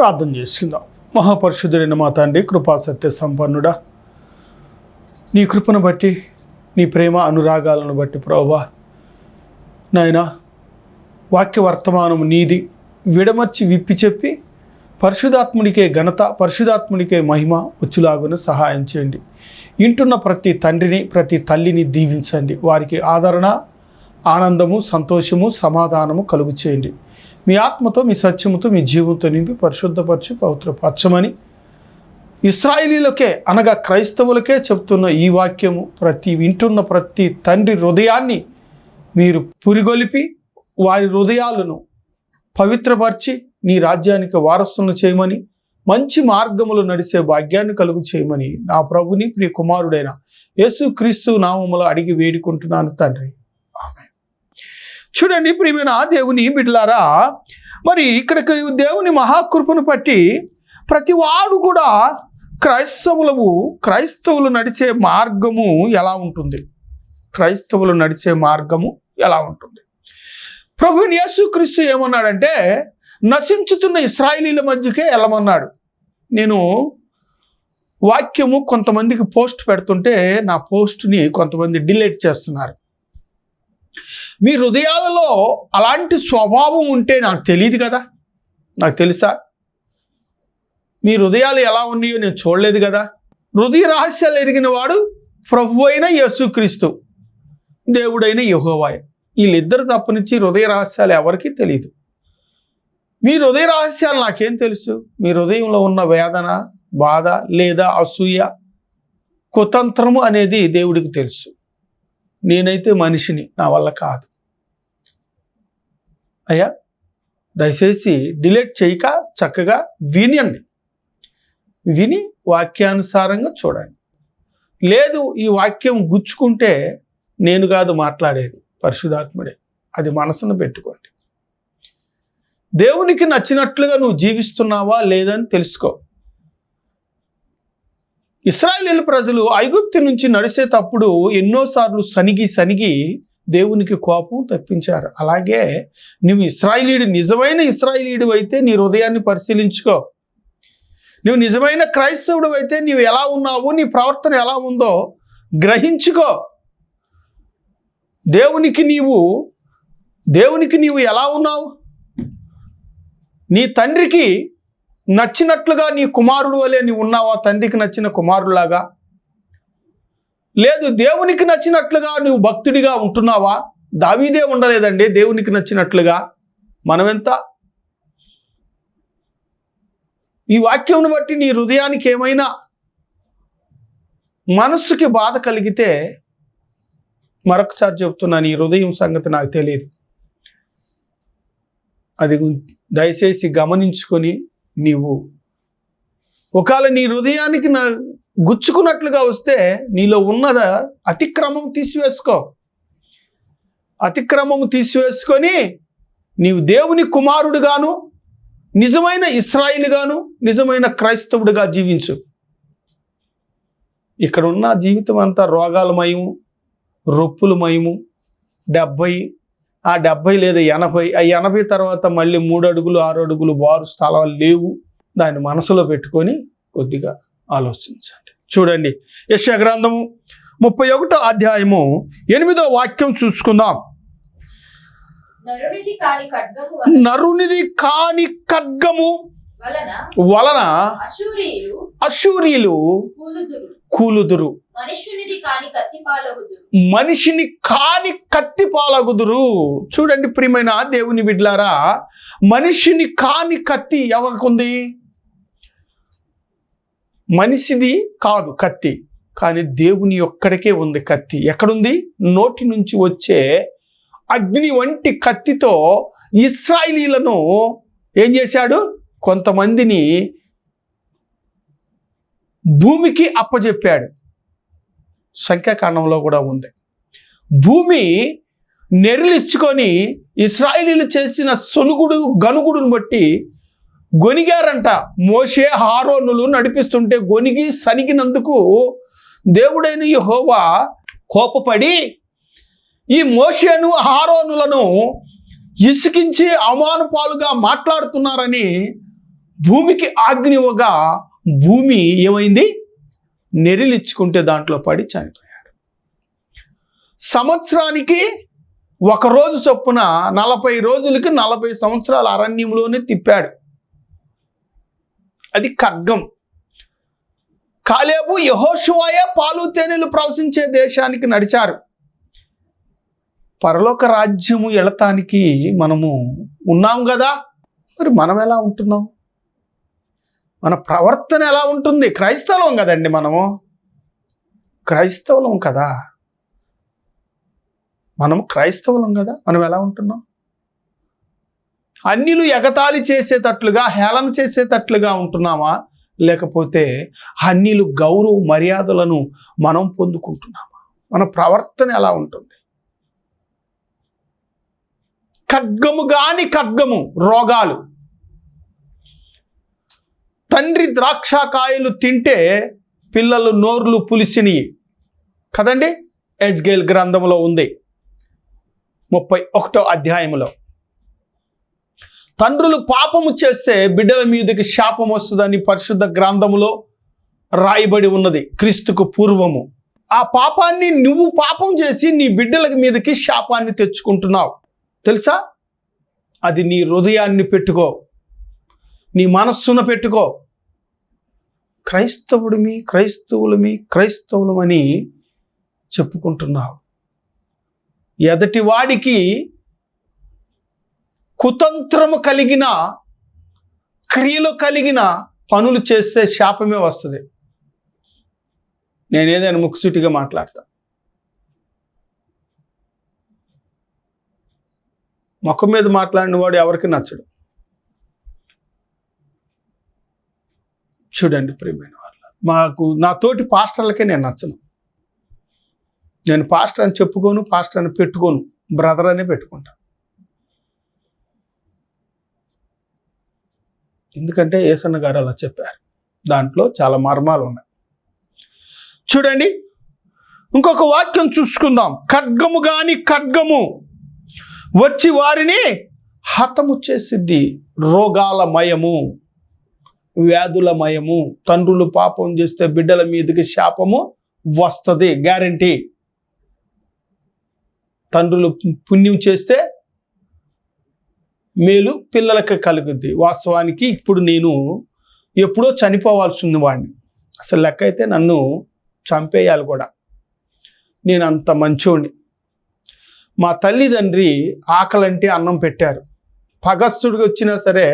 ప్రార్థన చేసుకుందాం. మహాపరిశుద్ధుడైన మా తండ్రి, కృపా సత్య సంపన్నుడా, నీ కృపను బట్టి, నీ ప్రేమ అనురాగాలను బట్టి ప్రభువా నాయనా, వాక్య వర్తమానం నీది విడమర్చి విప్పి చెప్పి పరిశుధాత్మునికే ఘనత, పరిశుధాత్మునికే మహిమ వచ్చులాగున సహాయం చేయండి. ఇంటున్న ప్రతి తండ్రిని, ప్రతి తల్లిని దీవించండి. వారికి ఆదరణ, ఆనందము, సంతోషము, సమాధానము కలుగు చేయండి. మీ ఆత్మతో, మీ సత్యముతో, మీ జీవంతో నింపి పరిశుద్ధపరచు, పవిత్రపరచమని ఇశ్రాయేలీలకే అనగా క్రైస్తవులకే చెప్తున్న ఈ వాక్యము వింటున్న ప్రతి తండ్రి హృదయాన్ని మీరు పురిగొలిపి వారి హృదయాలను పవిత్రపరిచి నీ రాజ్యానికి వారసులను చేయమని, మంచి మార్గములు నడిచే భాగ్యాన్ని కలుగు చేయమని నా ప్రభుని ప్రియ కుమారుడైన యేసుక్రీస్తు నామములో అడిగి వేడుకుంటున్నాను తండ్రి, ఆమేన్. చూడండి ప్రియమైన దేవుని బిడ్డలారా, మరి ఇక్కడికి దేవుని మహాకృపను బట్టి ప్రతి వాడు కూడా క్రైస్తవులు నడిచే మార్గము ఎలా ఉంటుంది, క్రైస్తవులు నడిచే మార్గము ఎలా ఉంటుంది? ప్రభువైన యేసుక్రీస్తు ఏమన్నాడంటే, నశించుతున్న ఇశ్రాయేలీల మధ్యకే వెళ్ళమన్నాడు. నేను వాక్యము కొంతమందికి పోస్ట్ పెడుతుంటే నా పోస్ట్ని కొంతమంది డిలీట్ చేస్తున్నారు. మీ హృదయాలలో అలాంటి స్వభావం ఉంటే నాకు తెలియదు కదా, నాకు తెలుసా? మీ హృదయాలు ఎలా ఉన్నాయో నేను చూడలేదు కదా. హృదయ రహస్యాలు ఎరిగిన వాడు ప్రభు అయిన యేసుక్రీస్తు, దేవుడైన యెహోవా. వీళ్ళిద్దరు తప్పనిచ్చి హృదయ రహస్యాలు ఎవరికీ తెలియదు. మీ హృదయ రహస్యాలు నాకేం తెలుసు? మీ హృదయంలో ఉన్న వేదన, బాధ లేదా అసూయ, కుతంత్రము అనేది దేవుడికి తెలుసు. నేనైతే మనిషిని, నా వల్ల కాదు. అయ్యా, దయచేసి డిలీట్ చేయక చక్కగా వినండి, విని వాక్యానుసారంగా చూడండి. లేదు ఈ వాక్యం గుచ్చుకుంటే నేను కాదు మాట్లాడేది, పరిశుద్ధాత్ముడే. అది మనసును పెట్టుకోండి. దేవునికి నచ్చినట్లుగా నువ్వు జీవిస్తున్నావా లేదని తెలుసుకో. ఇశ్రాయేలు ప్రజలు ఐగుప్తు నుంచి నడిచేటప్పుడు ఎన్నోసార్లు సనిగి దేవునికి కోపం తెప్పించారు. అలాగే నువ్వు నిజమైన ఇశ్రాయేలీయుడు అయితే నీ హృదయాన్ని పరిశీలించుకో. నువ్వు నిజమైన క్రైస్తవుడు అయితే నీవు ఎలా ఉన్నావు, నీ ప్రవర్తన ఎలా ఉందో గ్రహించుకో. దేవునికి నీవు ఎలా ఉన్నావు? నీ తండ్రికి నచ్చినట్లుగా నీ కుమారుడు వలె నీవు ఉన్నావా? తండ్రికి నచ్చిన కుమారులాగా? లేదు దేవునికి నచ్చినట్లుగా నువ్వు భక్తుడిగా ఉంటున్నావా? దావీదే ఉండలేదండి దేవునికి నచ్చినట్లుగా. మనమెంత? ఈ వాక్యంను బట్టి నీ హృదయానికి ఏమైనా మనస్సుకి బాధ కలిగితే, మరొకసారి చెప్తున్నాను, ఈ హృదయం సంగతి నాకు తెలియదు. అది దయచేసి గమనించుకొని నీవు ఒకవేళ నీ హృదయానికి గుచ్చుకున్నట్లుగా వస్తే నీలో ఉన్నద అతిక్రమం తీసివేసుకొని నీవు దేవుని కుమారుడుగాను, నిజమైన ఇశ్రాయేలుగాను, నిజమైన క్రైస్తవుడిగా జీవించు. ఇక్కడ ఉన్న జీవితం అంతా రోగాలమయము, రొప్పులమయము. 70 లేదా 80, ఆ 80 తర్వాత మళ్ళీ 3 అడుగులు 6 అడుగులు బారు స్థలాలు లేవు. దాన్ని మనసులో పెట్టుకొని కొద్దిగా ఆలోచించండి. చూడండి, యెషయా గ్రంథము 31వ అధ్యాయము 8వ వాక్యం చూసుకుందాం. నరునిది కాని ఖడ్గము వలన అశూరీయులు కూలుదురు, మనిషిని కాని కత్తి పాలగుదురు. చూడండి ప్రియమైన దేవుని బిడ్డలారా, మనిషిని కాని కత్తి ఎవరికుంది? మనిషిది కాదు కత్తి, కానీ దేవుని ఒక్కడికే ఉంది కత్తి. ఎక్కడుంది? నోటి నుంచి వచ్చే అగ్ని వంటి కత్తితో ఇశ్రాయేలీలను ఏం చేశాడు? కొంతమందిని భూమికి అప్పజెప్పాడు. సంఖ్యాకాండంలో కూడా ఉంది. భూమి నెరలిచ్చుకొని ఇశ్రాయేలీలు చేసిన గనుగుడును బట్టి గొనిగారంట. మోషే హారోనులు నడిపిస్తుంటే గొనిగి సనిగినందుకు దేవుడైన యెహోవా కోపపడి ఈ మోషేను హారోనులను ఇసికించి అవమానపాలుగా మాట్లాడుతున్నారని భూమికి ఆజ్ఞ ఇవ్వగా భూమి ఏమైంది? నెరిలిచ్చుకుంటే దాంట్లో పడి చనిపోయాడు. సంవత్సరానికి ఒక రోజు చొప్పున 40 రోజులకి 40 సంవత్సరాలు అరణ్యంలోనే తిప్పాడు. అది ఖడ్గం. కాలేబు యెహోషువయే పాలు తేనెలు ప్రవశించే దేశానికి నడిచారు. పరలోక రాజ్యము ఎళతానికి మనము ఉన్నాం కదా. మరి మనం ఎలా ఉంటున్నాం? మన ప్రవర్తన ఎలా ఉంటుంది? క్రైస్తవం కదండి, మనము క్రైస్తవులం కదా. మనం క్రైస్తవులం కదా. మనం ఎలా ఉంటున్నాం? అన్యులు ఎగతాళి చేసేటట్లుగా, హేళన చేసేటట్లుగా ఉంటున్నామా? లేకపోతే అన్యులు గౌరవ మర్యాదలను మనం పొందుకుంటున్నామా? మన ప్రవర్తన ఎలా ఉంటుంది? ఖడ్గము గాని ఖడ్గము, రోగాలు. తండ్రి ద్రాక్షకాయలు తింటే పిల్లలు నోర్లు పులిసిని కదండి. ఎజ్కేల్ గ్రంథంలో ఉంది 31వ అధ్యాయంలో. తండ్రులు పాపము చేస్తే బిడ్డల మీదకి శాపం వస్తుందని పరిశుద్ధ గ్రంథములో రాయబడి ఉన్నది క్రీస్తుకు పూర్వము. ఆ పాపాన్ని నువ్వు పాపం చేసి నీ బిడ్డల మీదకి శాపాన్ని తెచ్చుకుంటున్నావు తెలుసా? అది నీ హృదయాన్ని పెట్టుకో, నీ మనస్సును పెట్టుకో. క్రైస్తవులమని చెప్పుకుంటున్నావు. ఎదటి వాడికి కుతంత్రము కలిగిన క్రియలు కలిగిన పనులు చేస్తే శాపమే వస్తుంది. నేనేదైనా ముక్కుసూటిగా మాట్లాడతా. ముఖం మీద మాట్లాడిన వాడు ఎవరికి నచ్చడు. చూడండి ప్రియమైన వాళ్ళు, నా తోటి పాస్టర్లకే నేను నచ్చను. నేను పాస్టర్ అని చెప్పుకోను, పాస్టర్ అని పెట్టుకోను, బ్రదర్ అనే పెట్టుకుంటాను. ఎందుకంటే యేసన్న గారు అలా చెప్పారు. దాంట్లో చాలా మర్మాలు ఉన్నాయి. చూడండి, ఇంకొక వాక్యం చూసుకుందాం. ఖడ్గము గాని ఖడ్గము వచ్చి వారిని హతము చేసిద్ది. రోగాల మయము, వ్యాధుల మయము. తండ్రులు పాపం చేస్తే బిడ్డల మీదకి శాపము వస్తుంది, గ్యారంటీ. తండ్రులు పుణ్యం చేస్తే మేలు పిల్లలకి కలుగుద్ది. వాస్తవానికి ఇప్పుడు నేను ఎప్పుడో చనిపోవాల్సి ఉంది వాడిని. అసలు లెక్క అయితే నన్ను చంపేయాలి కూడా. నేను అంత మంచోడిని. మా తల్లిదండ్రి ఆకలంటే అన్నం పెట్టారు. పగస్తుడికి వచ్చినా సరే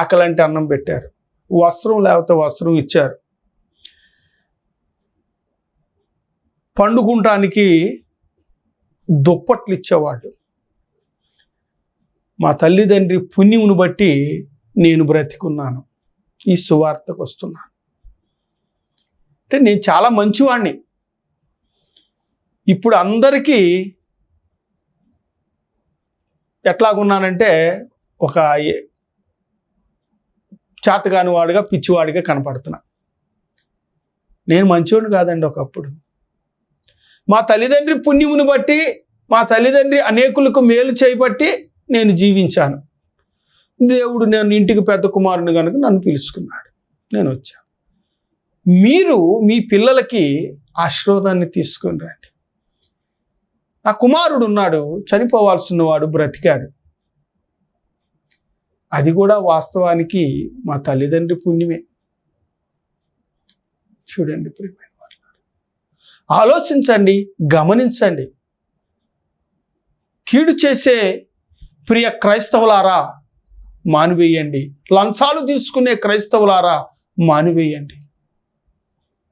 ఆకలంటే అన్నం పెట్టారు. వస్త్రం లేకపోతే వస్త్రం ఇచ్చారు. పండుకుంటానికి దుప్పట్లు ఇచ్చేవాళ్ళు. మా తల్లిదండ్రి పుణ్యమును బట్టి నేను బ్రతికున్నాను, ఈ సువార్తకు వస్తున్నాను. అంటే నేను చాలా మంచివాడిని. ఇప్పుడు అందరికీ ఎట్లాగున్నానంటే ఒక చేతగాని వాడిగా, పిచ్చివాడిగా కనపడుతున్నా. నేను మంచివాడిని కాదండి ఒకప్పుడు. మా తల్లిదండ్రి పుణ్యమును బట్టి, మా తల్లిదండ్రి అనేకులకు మేలు చేయబట్టి నేను జీవించాను. దేవుడు నేను ఇంటికి పెద్ద కుమారుని కనుక నన్ను పిలుచుకున్నాడు, నేను వచ్చాను. మీరు మీ పిల్లలకి ఆశీర్వాదాన్ని తీసుకుని రండి. నా కుమారుడు ఉన్నాడు, చనిపోవాల్సిన వాడు బ్రతికాడు. అది కూడా వాస్తవానికి మా తల్లిదండ్రి పుణ్యమే. చూడండి ప్రియమైన వాళ్ళు, ఆలోచించండి, గమనించండి. కీడు చేసే ప్రియ క్రైస్తవులారా మానివేయండి. లంచాలు తీసుకునే క్రైస్తవులారా మానివేయండి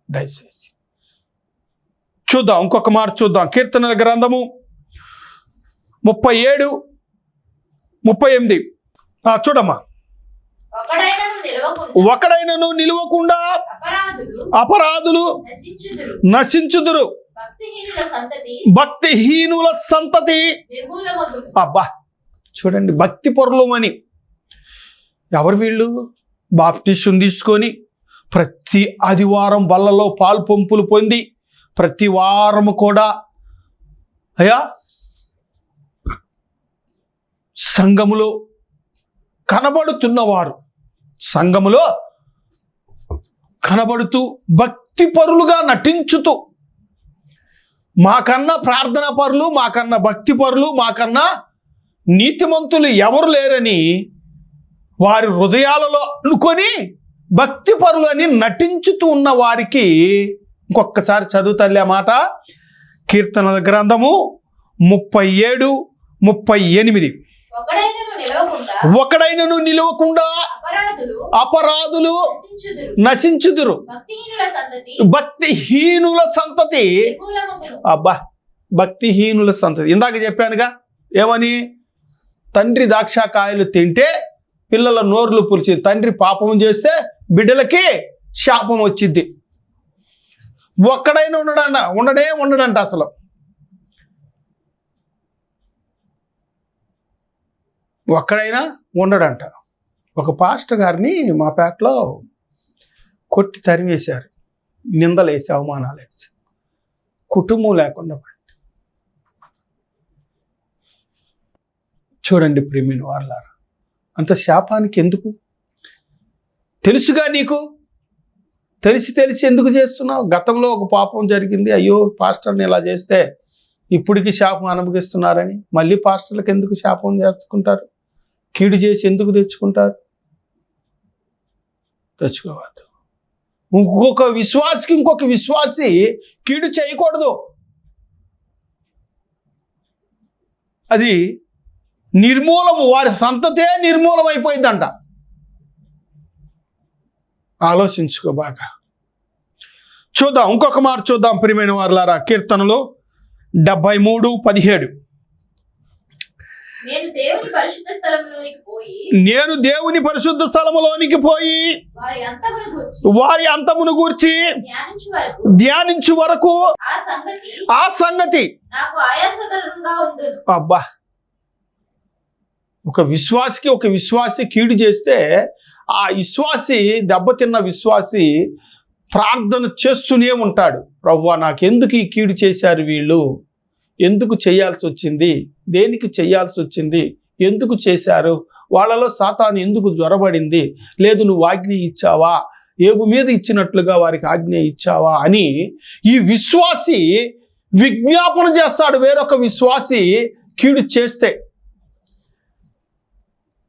దయచేసి. చూద్దాం, ఇంకొక మాట చూద్దాం. కీర్తనల గ్రంథము 37:38 చూడమ్మా. ఒకడైనను నిలువకుండా అపరాధులు నశించుదురు, భక్తిహీనుల సంతతి. అబ్బా చూడండి, భక్తి పరులమని ఎవరు వీళ్ళు? బాప్టిస్టుని తీసుకొని ప్రతి ఆదివారం బల్లలో పాలు పంపులు పొంది ప్రతి వారము కూడా సంఘములో కనబడుతున్నవారు, సంఘములో కనబడుతూ భక్తిపరులుగా నటించుతూ, మాకన్నా ప్రార్థనా పరులు, మాకన్నా భక్తి పరులు, మాకన్నా నీతిమంతులు ఎవరు లేరని వారి హృదయాలలో అనుకొని భక్తి పరులు అని నటించుతూ ఉన్న వారికి ఇంకొకసారి చదువుతలే మాట. కీర్తనల గ్రంథము 37:38. ఒకడైనను నిలవకుండా అపరాధులు నశించుదురు, భక్తిహీనుల సంతతి. అబ్బా, భక్తిహీనుల సంతతి. ఇందాక చెప్పానుగా ఏమని, తండ్రి ద్రాక్షకాయలు తింటే పిల్లల నోర్లు పులిచి, తండ్రి పాపం చేస్తే బిడ్డలకి శాపం వచ్చింది. ఒక్కడైనా ఉండడంట అసలు. ఒక్కడైనా ఉండడంట. ఒక పాస్టర్ గారిని మా పేటలో కొట్టి తరివేశారు, నిందలేసి అవమానాలు వేసి, కుటుంబం లేకుండా. చూడండి ప్రేమిన వారలారా, అంత శాపానికి ఎందుకు? తెలుసుగా నీకు, తెలిసి ఎందుకు చేస్తున్నావు? గతంలో ఒక పాపం జరిగింది, అయ్యో పాస్టర్ని ఇలా చేస్తే ఇప్పటికి శాపం అనుభవిస్తున్నారని మళ్ళీ పాస్టర్లకు ఎందుకు శాపం చేసుకుంటారు? కీడు చేసి ఎందుకు తెచ్చుకుంటారు? తెచ్చుకోవద్దు. ఇంకొక విశ్వాసి కీడు చేయకూడదు. అది నిర్మూలము, వారి సంతతే నిర్మూలం అయిపోయిందంట. ఆలోచించుకో బాగా. చూద్దాం, ఇంకొక మాట చూద్దాం ప్రియమైన వారలారా. కీర్తనలు 73:17. నేను దేవుని పరిశుద్ధ స్థలములోనికి పోయి వారి అంతమును గూర్చి ధ్యానించు వరకు ఆ సంగతి నాకు ఆయాసకరంగా ఉండును. అబ్బా, ఒక విశ్వాసి కీడు చేస్తే ఆ దెబ్బతిన్న విశ్వాసి ప్రార్థన చేస్తూనే ఉంటాడు. ప్రభువా, నాకెందుకు ఈ కీడు చేశారు వీళ్ళు? ఎందుకు చేయాల్సి వచ్చింది? దేనికి చేయాల్సి వచ్చింది? ఎందుకు చేశారు? వాళ్ళలో సాతాను ఎందుకు జ్వరబడింది? లేదు, నువ్వు ఆజ్ఞ ఇచ్చావా? ఏబు మీద ఇచ్చినట్లుగా వారికి ఆజ్ఞ ఇచ్చావా అని ఈ విశ్వాసి విజ్ఞాపన చేస్తాడు. వేరొక విశ్వాసి కీడు చేస్తే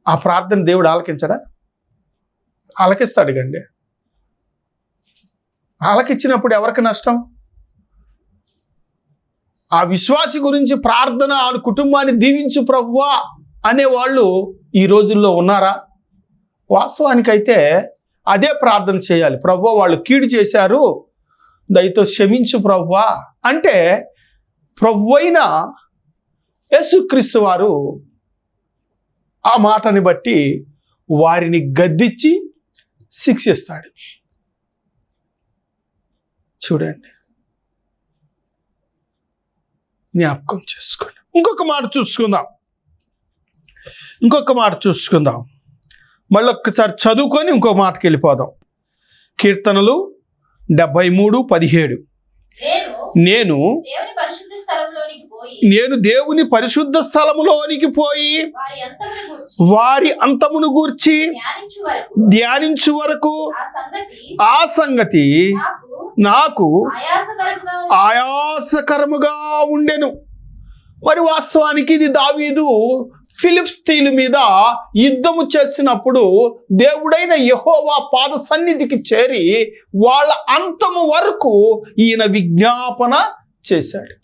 ఆ ప్రార్థన దేవుడు ఆలకించడా? ఆలకిస్తాడు కండి. ఆలకిచ్చినప్పుడు ఎవరికి నష్టం? ఆ విశ్వాసి గురించి ప్రార్థన, ఆ కుటుంబాన్ని దీవించు ప్రభువా అనేవాళ్ళు ఈ రోజుల్లో ఉన్నారా? వాస్తవానికైతే అదే ప్రార్థన చేయాలి. ప్రభువా, వాళ్ళు కీడు చేశారు, దయతో క్షమించు ప్రభువా అంటే ప్రభువైన యేసుక్రీస్తు వారు ఆ మాటని బట్టి వారిని గద్దించి శిక్షిస్తాడు. చూడండి, జ్ఞాపకం చేసుకోండి. ఇంకొక మాట చూసుకుందాం. మళ్ళీ ఒక్కసారి చదువుకొని ఇంకో మాటకి వెళ్ళిపోదాం. కీర్తనలు 73:17. నేను దేవుని పరిశుద్ధ స్థలములోనికి పోయి వారి అంతమును గూర్చి ధ్యానించు వరకు ఆ సంగతి నాకు ఆయాసకరముగా ఉండెను. మరి వాస్తవానికి ఇది దావీదు ఫిలిష్తీయుల మీద యుద్ధము చేసినప్పుడు దేవుడైన యెహోవా పాద సన్నిధికి చేరి వాళ్ళ అంతము వరకు ఈయన విజ్ఞాపన చేశాడు.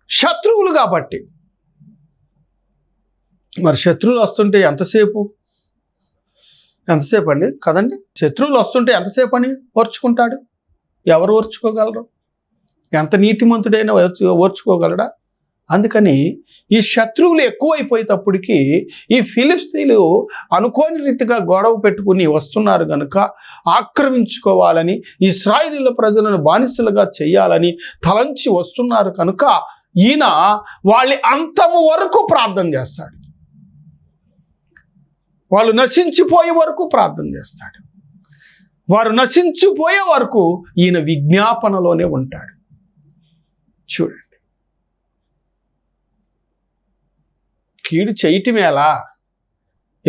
శత్రువులు కాబట్టి. మరి శత్రువులు వస్తుంటే ఎంతసేపు అండి కదండి? శత్రువులు వస్తుంటే ఎంతసేపు అని ఓర్చుకుంటాడు? ఎవరు ఓర్చుకోగలరు? ఎంత నీతిమంతుడైనా ఓర్చుకోగలడా? అందుకని ఈ శత్రువులు ఎక్కువైపోయేటప్పటికీ ఈ ఫిలిష్తీయులు అనుకోని రీతిగా గొడవ పెట్టుకుని వస్తున్నారు కనుక ఆక్రమించుకోవాలని, ఇశ్రాయేలీయుల ప్రజలను బానిసలుగా చేయాలని తలంచి వస్తున్నారు కనుక ఈయన వాళ్ళ అంతము వరకు ప్రార్థన చేస్తాడు. వాళ్ళు నశించిపోయే వరకు ప్రార్థన చేస్తాడు. వారు నశించిపోయే వరకు ఈయన విజ్ఞాపనలోనే ఉంటాడు. చూడండి, కీడు చేయటం ఎలా?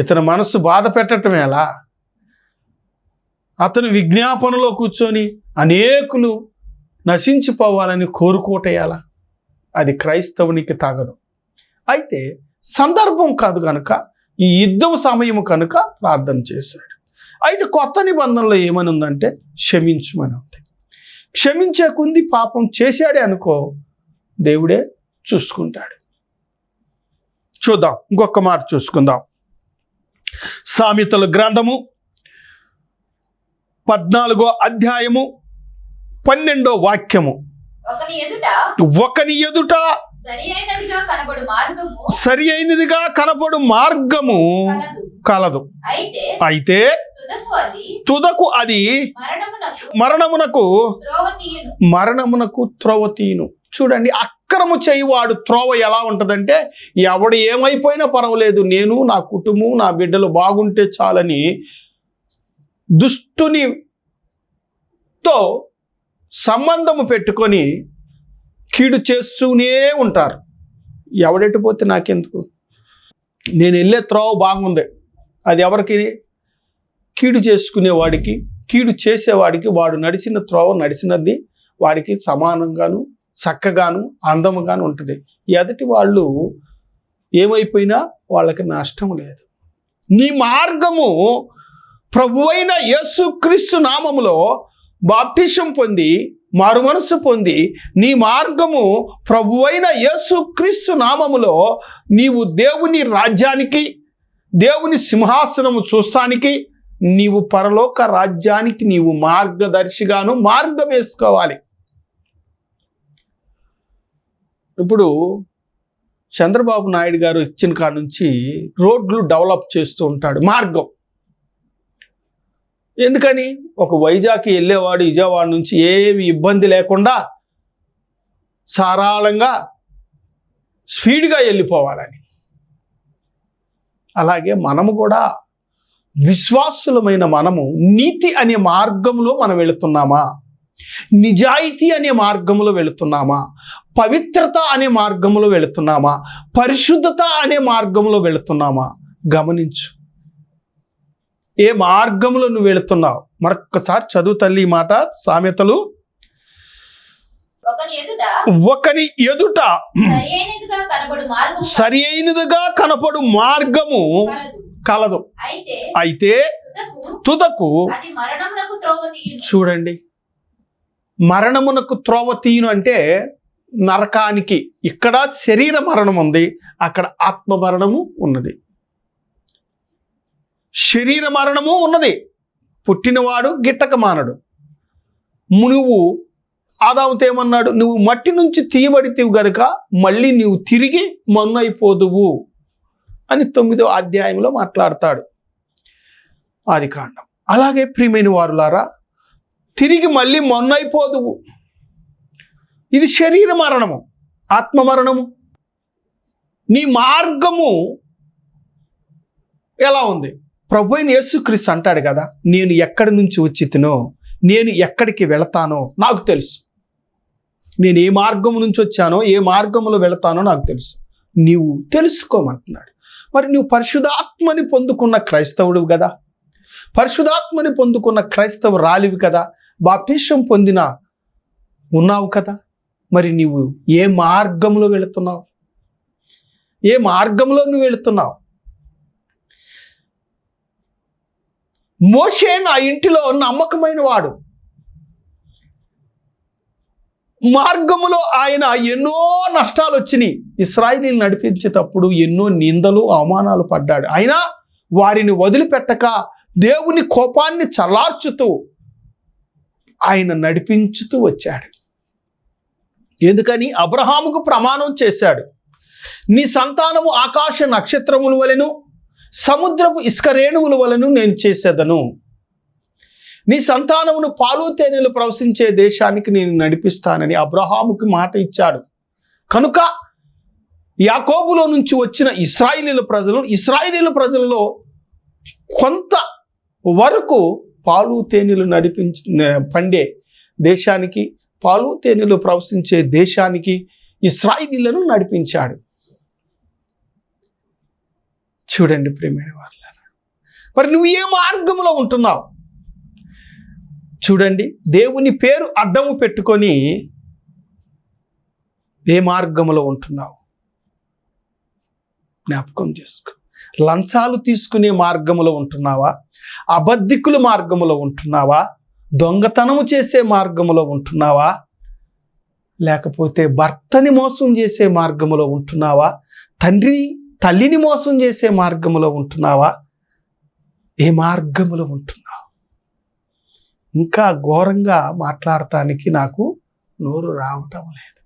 ఇతని మనస్సు బాధ పెట్టడం ఎలా? అతను విజ్ఞాపనలో కూర్చొని అనేకులు నశించిపోవాలని కోరుకోవటం ఎలా? అది క్రైస్తవునికి తగదు. అయితే సందర్భం కాదు కనుక, ఈ యుద్ధం సమయం కనుక ప్రార్థన చేశాడు. అయితే కొత్త నిబంధనలో ఏమని ఉందంటే క్షమించమని ఉంది. క్షమించే కొంది పాపం చేశాడే అనుకో, దేవుడే చూసుకుంటాడు. చూద్దాం, ఇంకొక మాట చూసుకుందాం. సామెతల గ్రంథము 14వ అధ్యాయము 12వ వాక్యము. ఒకని ఎదుట సరి అయినదిగా కనబడు మార్గము కలదు, అయితే తుదకు అది మరణమునకు త్రోవ తీయును. చూడండి, అక్రము చేయువాడు త్రోవ ఎలా ఉంటుందంటే, ఎవడు ఏమైపోయినా పర్వాలేదు, నేను నా కుటుంబం నా బిడ్డలు బాగుంటే చాలని దుష్టునితో సంబంధము పెట్టుకొని కీడు చేస్తూనే ఉంటారు. ఎవడెటు పోతే నాకెందుకు, నేను వెళ్ళే త్రోవ బాగుంది, అది ఎవరికి? కీడు చేసుకునేవాడికి, కీడు చేసేవాడికి వాడు నడిచిన త్రోవ నడిచినది వాడికి సమానంగాను చక్కగాను అందముగాను ఉంటుంది. ఎదటి వాళ్ళు ఏమైపోయినా వాళ్ళకి నష్టం లేదు. నీ మార్గము ప్రభువైన యేసుక్రీస్తు నామములో బాప్టిజం పొంది మారు మనసు పొంది, నీ మార్గము ప్రభువైన యేసుక్రీస్తు నామములో నీవు దేవుని రాజ్యానికి, దేవుని సింహాసనము చూస్తానికి, నీవు పరలోక రాజ్యానికి నీవు మార్గదర్శిగాను మార్గం వేసుకోవాలి. ఇప్పుడు చంద్రబాబు నాయుడు గారు ఇచ్చిన కాడ నుంచి రోడ్లు డెవలప్ చేస్తూ ఉంటాడు, మార్గం. ఎందుకని? ఒక వైజాగ్ వెళ్ళేవాడు విజయవాడ నుంచి ఏమి ఇబ్బంది లేకుండా సారాళంగా స్పీడ్గా వెళ్ళిపోవాలని. అలాగే మనము కూడా విశ్వాసులమైన మనము నీతి అనే మార్గంలో మనం వెళుతున్నామా? నిజాయితీ అనే మార్గంలో వెళుతున్నామా? పవిత్రత అనే మార్గంలో వెళుతున్నామా? పరిశుద్ధత అనే మార్గంలో వెళుతున్నామా? గమనించు, ఏ మార్గంలో నువ్వు వెళుతున్నావు. మరొక్కసారి చదువు తల్లి ఈ మాట. సామెతలు ఒకని ఎదుట సరి అయినదిగా కనపడు మార్గము కలదు, అయితే తుదకు చూడండి, మరణమునకు త్రోవ తీయును అంటే నరకానికి. ఇక్కడ శరీర మరణం ఉంది, అక్కడ ఆత్మ మరణము ఉన్నది. శరీర మరణము ఉన్నది, పుట్టినవాడు గిట్టక మానడు. నువ్వు ఆదాముతో ఏమన్నాడు? నువ్వు మట్టి నుంచి తీయబడితేవు గనుక మళ్ళీ నువ్వు తిరిగి మన్నైపోదువు అని 9వ అధ్యాయంలో మాట్లాడతాడు ఆదికాండం. అలాగే ప్రియమైన వారులారా, తిరిగి మళ్ళీ మొన్నైపోదువు. ఇది శరీర మరణము, ఆత్మ మరణము. నీ మార్గము ఎలా ఉంది? ప్రభువైన యేసుక్రీస్తు అంటాడు కదా, నేను ఎక్కడి నుంచి వచ్చితినో, నేను ఎక్కడికి వెళతానో నాకు తెలుసు. నేను ఏ మార్గం నుంచి వచ్చానో, ఏ మార్గంలో వెళతానో నాకు తెలుసు. నీవు తెలుసుకోమంటున్నాడు. మరి నువ్వు పరిశుద్ధాత్మని పొందుకున్న క్రైస్తవుడు కదా, పరిశుద్ధాత్మని పొందుకున్న క్రైస్తవురాలివి కదా, బాప్టిజం పొందిన ఉన్నావు కదా. మరి నీవు ఏ మార్గంలో వెళుతున్నావు? ఏ మార్గంలో నువ్వు వెళుతున్నావు? మోషే నా ఇంటిలో నమ్మకమైన వాడు. మార్గములో ఆయన ఎన్నో నష్టాలు వచ్చినాయి. ఇశ్రాయేలీయులను నడిపించేటప్పుడు ఎన్నో నిందలు అవమానాలు పడ్డాడు. అయినా వారిని వదిలిపెట్టక దేవుని కోపాన్ని చల్లార్చుతూ ఆయన నడిపించుతూ వచ్చాడు. ఎందుకని? అబ్రహాముకు ప్రమాణం చేశాడు, నీ సంతానము ఆకాశ నక్షత్రముల వలెను సముద్రపు ఇసుక రేణువుల వలెను నేను చేసేదను. నీ సంతానమును పాలు తేనెలు ప్రవశించే దేశానికి నేను నడిపిస్తానని అబ్రహాముకి మాట ఇచ్చాడు. కనుక యాకోబులో నుంచి వచ్చిన ఇశ్రాయేలీయుల ప్రజలలో కొంత వరకు పాలు తేనెలు పండే దేశానికి, పాలు తేనెలు ప్రవశించే దేశానికి ఇశ్రాయేలీయులను నడిపించాడు. చూడండి ప్రియమైన వారులారా, మరి నువ్వు ఏ మార్గంలో ఉంటున్నావు? చూడండి, దేవుని పేరు అడ్డము పెట్టుకొని ఏ మార్గంలో ఉంటున్నావు? జ్ఞాపకం చేసుకో. లంచాలు తీసుకునే మార్గంలో ఉంటున్నావా? అబద్ధికుల మార్గంలో ఉంటున్నావా? దొంగతనము చేసే మార్గంలో ఉంటున్నావా? లేకపోతే భర్తని మోసం చేసే మార్గంలో ఉంటున్నావా? తల్లిని మోసం చేసే మార్గంలో ఉంటున్నావా? ఏ మార్గంలో ఉంటున్నావు? ఇంకా ఘోరంగా మాట్లాడటానికి నాకు నోరు రావటం లేదు.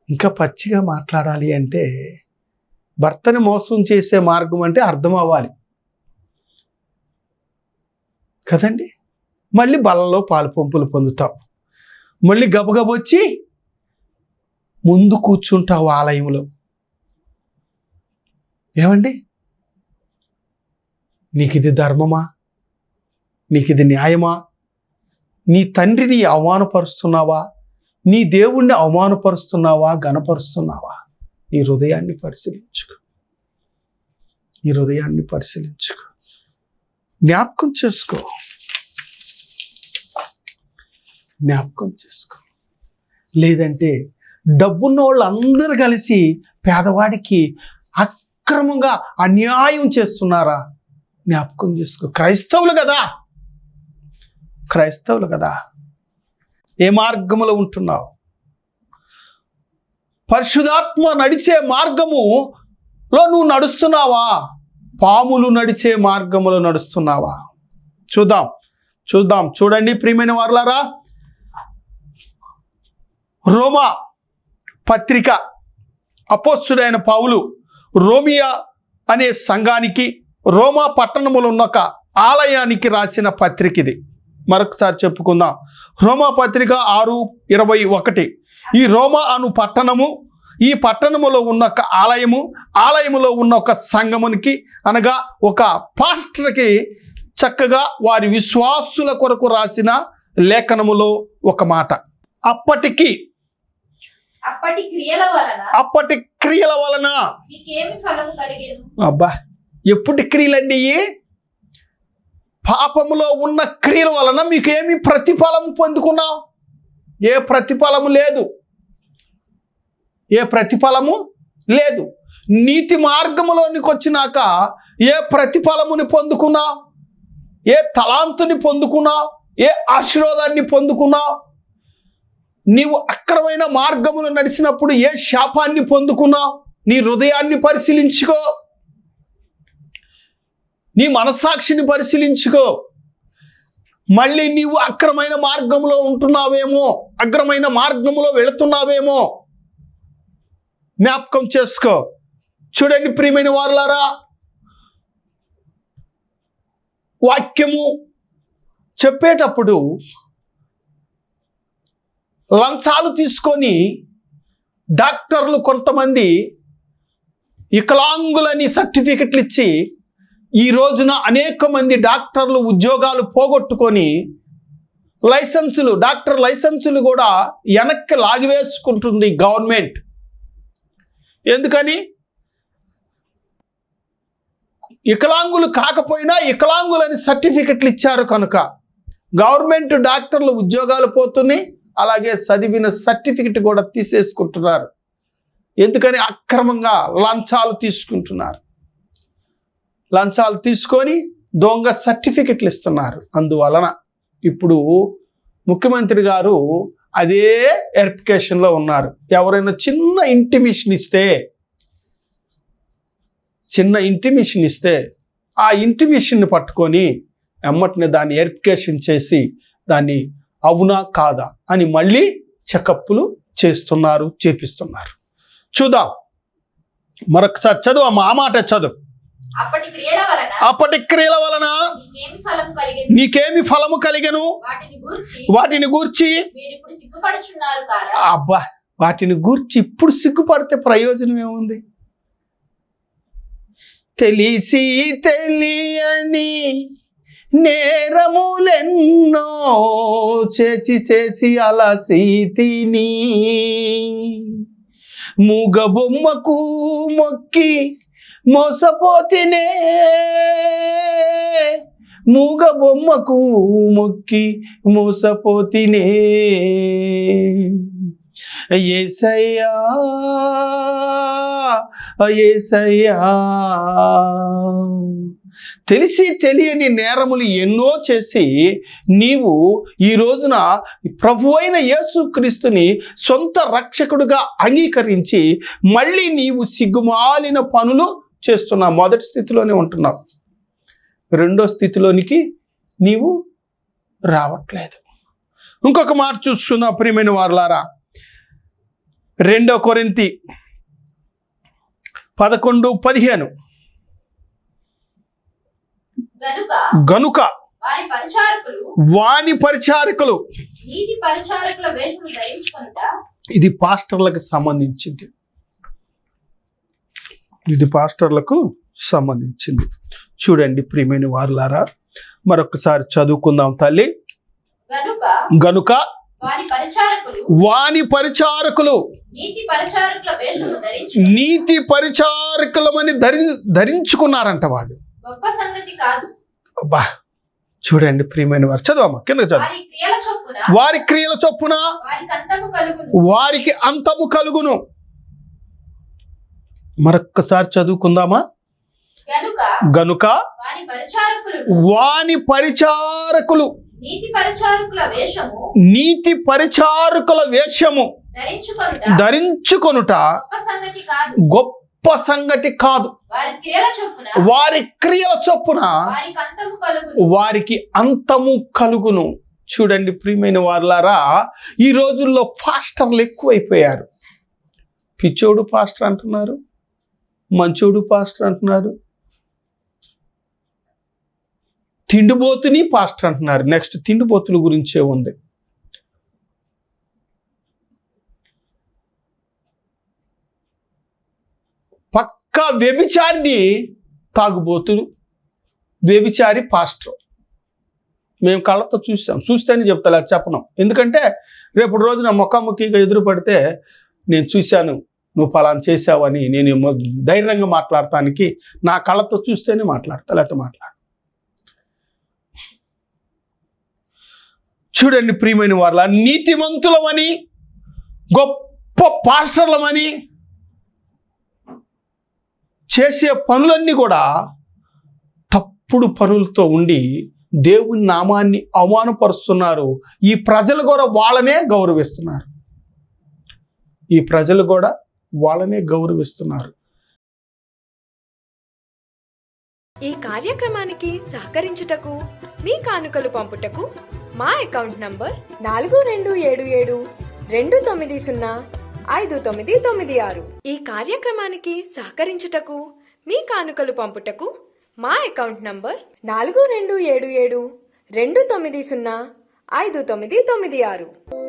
ఇంకా పచ్చిగా మాట్లాడాలి అంటే భర్తని మోసం చేసే మార్గం అంటే అర్థం అవ్వాలి కదండి. మళ్ళీ బలలో పాలు పంపులు పొందుతావు, మళ్ళీ గబగబొచ్చి ముందు కూర్చుంటావు ఆలయంలో. ఏమండి, నీకు ఇది ధర్మమా? నీకు ఇది న్యాయమా? నీ తండ్రిని అవమానపరుస్తున్నావా? నీ దేవుణ్ణి అవమానపరుస్తున్నావా? గణపరుస్తున్నావా? నీ హృదయాన్ని పరిశీలించుకో. నీ హృదయాన్ని పరిశీలించుకో. జ్ఞాపకం చేసుకో. జ్ఞాపకం చేసుకో. లేదంటే డబ్బున్న వాళ్ళందరూ కలిసి పేదవాడికి అక్రమంగా అన్యాయం చేస్తున్నారా? జ్ఞాపకం చేసుకో. క్రైస్తవులు కదా, క్రైస్తవులు కదా. ఏ మార్గములో ఉంటున్నావు? పరిశుద్ధాత్మ నడిచే మార్గములో నువ్వు నడుస్తున్నావా? పాములు నడిచే మార్గములో నడుస్తున్నావా? చూద్దాం. చూడండి ప్రియమైన వారులారా, రోమా పత్రిక అపోస్తుడైన పౌలు రోమియా అనే సంఘానికి రోమా పట్టణములో ఉన్న ఒక ఆలయానికి రాసిన పత్రిక ఇది. మరొకసారి చెప్పుకుందాం. రోమా పత్రిక 6:21. ఈ రోమా అను పట్టణము, ఈ పట్టణములో ఉన్న ఒక ఆలయములో ఉన్న ఒక సంఘమునికి, అనగా ఒక పాస్టర్కి చక్కగా వారి విశ్వాసుల కొరకు రాసిన లేఖనములో ఒక మాట. అప్పటి క్రియల వలన అబ్బా, ఎప్పటి క్రియలండి? పాపములో ఉన్న క్రియల వలన మీకు ఏమి ప్రతిఫలం పొందుకున్నావు? ఏ ప్రతిఫలము లేదు. ఏ ప్రతిఫలము లేదు. నీతి మార్గములోనికి వచ్చినాక ఏ ప్రతిఫలముని పొందుకున్నావు? ఏ తలాంతుని పొందుకున్నావు? ఏ ఆశీర్వాదాన్ని పొందుకున్నావు? నీవు అక్రమైన మార్గములు నడిచినప్పుడు ఏ శాపాన్ని పొందుకున్నావు? నీ హృదయాన్ని పరిశీలించుకో. నీ మనస్సాక్షిని పరిశీలించుకో. మళ్ళీ నీవు అక్రమైన మార్గంలో ఉంటున్నావేమో, అగ్రమైన మార్గంలో వెళుతున్నావేమో జ్ఞాపకం చేసుకో. చూడండి ప్రియమైన వారులారా, వాక్యము చెప్పేటప్పుడు లంచాలు తీసుకొని డాక్టర్లు కొంతమంది వికలాంగులని సర్టిఫికెట్లు ఇచ్చి ఈ రోజున అనేక మంది డాక్టర్లు ఉద్యోగాలు పోగొట్టుకొని డాక్టర్ లైసెన్సులు కూడా వెనక్కి లాగివేసుకుంటుంది గవర్నమెంట్. ఎందుకని? వికలాంగులు కాకపోయినా వికలాంగులని సర్టిఫికెట్లు ఇచ్చారు కనుక గవర్నమెంట్ డాక్టర్లు ఉద్యోగాలు పోతున్నాయి, అలాగే చదివిన సర్టిఫికెట్ కూడా తీసేసుకుంటున్నారు. ఎందుకని? అక్రమంగా లంచాలు తీసుకుంటున్నారు. లంచాలు తీసుకొని దొంగ సర్టిఫికెట్లు ఇస్తున్నారు. అందువలన ఇప్పుడు ముఖ్యమంత్రి గారు అదే వెరిఫికేషన్లో ఉన్నారు. ఎవరైనా చిన్న ఇంటిమేషన్ ఇస్తే ఆ ఇంటిమేషన్ని పట్టుకొని ఎమ్మటిని దాన్ని వెరిఫికేషన్ చేసి దాన్ని అవునా కాదా అని మళ్ళీ చెకప్లు చేపిస్తున్నారు. చూద్దాం, మరొకసారి చదువు ఆ మాట చదువు. అప్పటి క్రియల వలన నీకేమి ఫలము కలిగెను? వాటిని గూర్చి అబ్బా, వాటిని గూర్చి ఇప్పుడు సిగ్గుపడితే ప్రయోజనం ఏముంది? తెలిసి తెలియని నేరములెన్నో చేసి అలసీతిని, మూగ బొమ్మకు మొక్కి మోసపోతినే మూగ బొమ్మకు మొక్కి మోసపోతినే యేసయ్యా యేసయ్యా. తెలిసి తెలియని నేరములు ఎన్నో చేసి నీవు ఈ రోజున ప్రభువైన యేసుక్రీస్తుని సొంత రక్షకుడిగా అంగీకరించి మళ్ళీ నీవు సిగ్గుమాలిన పనులు చేస్తున్నావు. మొదటి స్థితిలోనే ఉంటున్నావు, రెండో స్థితిలోనికి నీవు రావట్లేదు. ఇంకొక మాట చూస్తున్నా ప్రియమైన వారులారా, 2 కొరింథీ 11:15 గనుక వాని పరిచారకులు నీతి పరిచారకుల వేషము ధరించుకొనుట. ఇది పాస్టర్లకు సంబంధించింది, ఇది పాస్టర్లకు సంబంధించింది. చూడండి ప్రియమైన వారులారా, మరొకసారి చదువుకుందాం తల్లి. గనుక వాని పరిచారకులు నీతి పరిచారకులమని ధరించుకున్నారంట వాళ్ళు. గొప్ప సంగతి కాదు. అబ్బా చూడండి ప్రియమైన వారు, చదవమ్మా కింద చదువు. వారి క్రియల చొప్పున వారికి అంతము కలుగును. మరొక్కసారి చదువుకుందామా. గనుక వాని పరిచారకులు నీతి పరిచారకుల వేషము ధరించుకొనుట గొప్ప సంగతి కాదు. వారి క్రియల చొప్పున వారికి అంతము కలుగును. చూడండి ప్రియమైన వారులారా, ఈ రోజుల్లో పాస్టర్లు ఎక్కువైపోయారు. పిచ్చోడు పాస్టర్ అంటున్నారు, మంచోడు పాస్టర్ అంటున్నారు, తిండిబోతుని పాస్టర్ అంటున్నారు. నెక్స్ట్ తిండిబోతుల గురించే ఉంది. పక్కా వ్యభిచారిని తాగుబోతులు, వ్యభిచారి పాస్టర్. మేము కళ్ళతో చూసాం, చూస్తేనే చెప్తా, చెప్పను. ఎందుకంటే రేపు రోజున ముఖాముఖిగా ఎదురు పడితే నేను చూశాను, నువ్వు ఫలానా చేసావని నేను ధైర్యంగా మాట్లాడటానికి నా కళ్ళతో చూస్తేనే మాట్లాడతా, లేకపోతే మాట్లాడు. చూడండి ప్రియమైన వారులా, నీతిమంతులమని గొప్ప పాస్టర్లమని చేసే పనులన్నీ కూడా తప్పుడు పనులతో ఉండి దేవుని నామాన్ని అవమానపరుస్తున్నారు. ఈ ప్రజలు కూడా వాళ్ళనే గౌరవిస్తున్నారు, ఈ ప్రజలు కూడా వాళ్ళనే గౌరవిస్తున్నారు. ఈ కార్యక్రమానికి సహకరించుటకు మీ కానుకలు పంపుటకు మా అకౌంట్ నంబర్ 427729059996. ఈ కార్యక్రమానికి సహకరించుటకు మీ కానుకలు పంపుటకు మా అకౌంట్ నంబర్ 427729059996.